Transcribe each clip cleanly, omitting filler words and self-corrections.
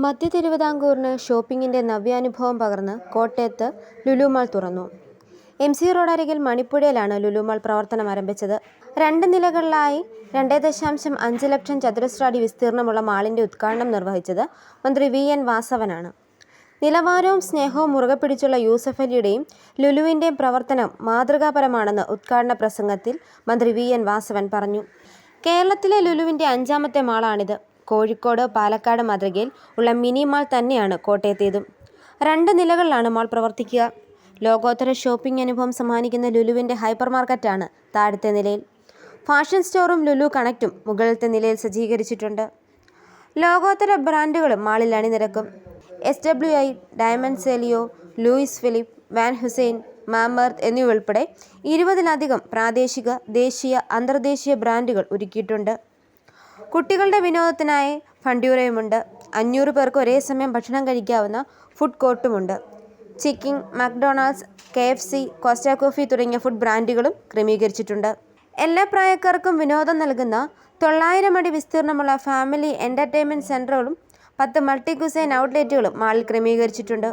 മധ്യ തിരുവിതാംകൂറിന് ഷോപ്പിംഗിൻ്റെ നവ്യാനുഭവം പകർന്ന് കോട്ടയത്ത് ലുലു മാൾ തുറന്നു. MC റോഡ് അരികിൽ മണിപ്പുഴയിലാണ് ലുലു മാൾ പ്രവർത്തനം ആരംഭിച്ചത്. 2 നിലകളിലായി 2.5 ലക്ഷം ചതുരശ്ര അടി വിസ്തീർണമുള്ള മാളിൻ്റെ ഉദ്ഘാടനം നിർവഹിച്ചത് മന്ത്രി VN വാസവനാണ്. നിലവാരവും സ്നേഹവും മുറുകെ പിടിച്ചുള്ള യൂസഫലിയുടെയും ലുലുവിൻ്റെയും പ്രവർത്തനം മാതൃകാപരമാണെന്ന് ഉദ്ഘാടന പ്രസംഗത്തിൽ മന്ത്രി VN വാസവൻ പറഞ്ഞു. കേരളത്തിലെ ലുലുവിൻ്റെ 5ാമത്തെ മാളാണിത്. കോഴിക്കോട്, പാലക്കാട് മാതൃകയിൽ ഉള്ള മിനി മാൾ തന്നെയാണ് കോട്ടയത്തേതും. 2 നിലകളിലാണ് മാൾ പ്രവർത്തിക്കുക. ലോകോത്തര ഷോപ്പിംഗ് അനുഭവം സമ്മാനിക്കുന്ന ലുലുവിൻ്റെ ഹൈപ്പർ മാർക്കറ്റാണ് താഴത്തെ നിലയിൽ. ഫാഷൻ സ്റ്റോറും ലുലു കണക്റ്റും മുകളിലത്തെ നിലയിൽ സജ്ജീകരിച്ചിട്ടുണ്ട്. ലോകോത്തര ബ്രാൻഡുകളും മാളിൽ അണിനിരക്കും. SWI, diamond Celio, Louis Philippe, Van Heusen, Mamaearth എന്നിവ ഉൾപ്പെടെ 20-ലധികം പ്രാദേശിക, ദേശീയ, അന്തർദേശീയ ബ്രാൻഡുകൾ ഒരുക്കിയിട്ടുണ്ട്. കുട്ടികളുടെ വിനോദത്തിനായി ഫണ്ട്യൂറയുമുണ്ട്. 500 പേർക്ക് ഒരേ സമയം ഭക്ഷണം കഴിക്കാവുന്ന ഫുഡ് കോർട്ടുമുണ്ട്. Chicking, McDonald's, KFC, Costa coffee തുടങ്ങിയ ഫുഡ് ബ്രാൻഡുകളും ക്രമീകരിച്ചിട്ടുണ്ട്. എല്ലാ പ്രായക്കാർക്കും വിനോദം നൽകുന്ന 900 അടി വിസ്തീർണമുള്ള ഫാമിലി എൻ്റർടൈൻമെൻറ്റ് സെൻ്ററുകളും 10 മൾട്ടി കുസൈൻ ഔട്ട്ലെറ്റുകളും മാളിൽ ക്രമീകരിച്ചിട്ടുണ്ട്.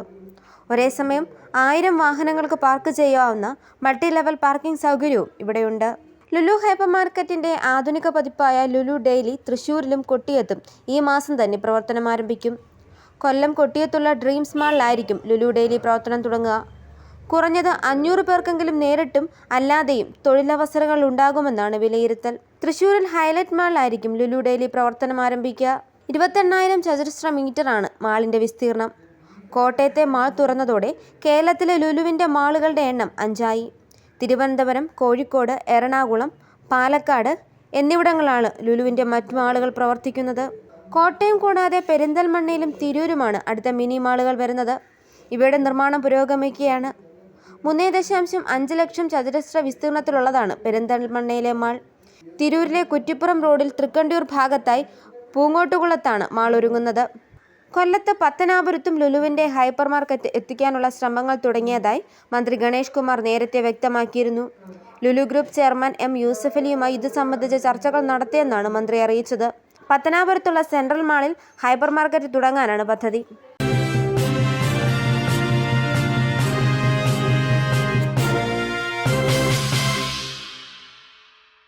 ഒരേ സമയം 1000 വാഹനങ്ങൾക്ക് പാർക്ക് ചെയ്യാവുന്ന മൾട്ടി ലെവൽ പാർക്കിംഗ് സൗകര്യവും ഇവിടെയുണ്ട്. ലുലു ഹൈപ്പർ മാർക്കറ്റിൻ്റെ ആധുനിക പതിപ്പായ ലുലു ഡെയിലി തൃശ്ശൂരിലും കൊട്ടിയത്തും ഈ മാസം തന്നെ പ്രവർത്തനം ആരംഭിക്കും. കൊല്ലം കൊട്ടിയത്തുള്ള ഡ്രീംസ് മാളിലായിരിക്കും ലുലു ഡെയിലി പ്രവർത്തനം തുടങ്ങുക. കുറഞ്ഞത് 500 പേർക്കെങ്കിലും നേരിട്ടും അല്ലാതെയും തൊഴിലവസരങ്ങൾ ഉണ്ടാകുമെന്നാണ് വിലയിരുത്തൽ. തൃശ്ശൂരിൽ ഹൈലൈറ്റ് മാളിലായിരിക്കും ലുലു ഡെയിലി പ്രവർത്തനം ആരംഭിക്കുക. 28,000 ചതുരശ്ര മീറ്ററാണ് മാളിൻ്റെ വിസ്തീർണം. കോട്ടയത്തെ മാൾ തുറന്നതോടെ കേരളത്തിലെ ലുലുവിൻ്റെ മാളുകളുടെ എണ്ണം 5ആയി. തിരുവനന്തപുരം, കോഴിക്കോട്, എറണാകുളം, പാലക്കാട് എന്നിവിടങ്ങളിലാണ് ലുലുവിൻ്റെ മറ്റു മാളുകൾ പ്രവർത്തിക്കുന്നത്. കോട്ടയം കൂടാതെ പെരിന്തൽമണ്ണയിലും തിരൂരുമാണ് അടുത്ത മിനി മാളുകൾ വരുന്നത്. ഇവയുടെ നിർമ്മാണം പുരോഗമിക്കുകയാണ്. 3.5 ലക്ഷം ചതുരശ്ര വിസ്തീർണത്തിലുള്ളതാണ് പെരിന്തൽമണ്ണയിലെ മാൾ. തിരൂരിലെ കുറ്റിപ്പുറം റോഡിൽ തൃക്കണ്ടിയൂർ ഭാഗത്തായി പൂങ്ങോട്ടുകുളത്താണ് മാൾ ഒരുങ്ങുന്നത്. കൊല്ലത്ത് പത്തനാപുരത്തും ലുലുവിൻ്റെ ഹൈപ്പർ മാർക്കറ്റ് എത്തിക്കാനുള്ള ശ്രമങ്ങൾ തുടങ്ങിയതായി മന്ത്രി ഗണേഷ് കുമാർ നേരത്തെ വ്യക്തമാക്കിയിരുന്നു. ലുലു ഗ്രൂപ്പ് ചെയർമാൻ M യൂസഫലിയുമായി ഇത് സംബന്ധിച്ച ചർച്ചകൾ നടത്തിയെന്നാണ് മന്ത്രി അറിയിച്ചത്. പത്തനാപുരത്തുള്ള സെൻട്രൽ മാളിൽ ഹൈപ്പർ മാർക്കറ്റ് തുടങ്ങാനാണ് പദ്ധതി.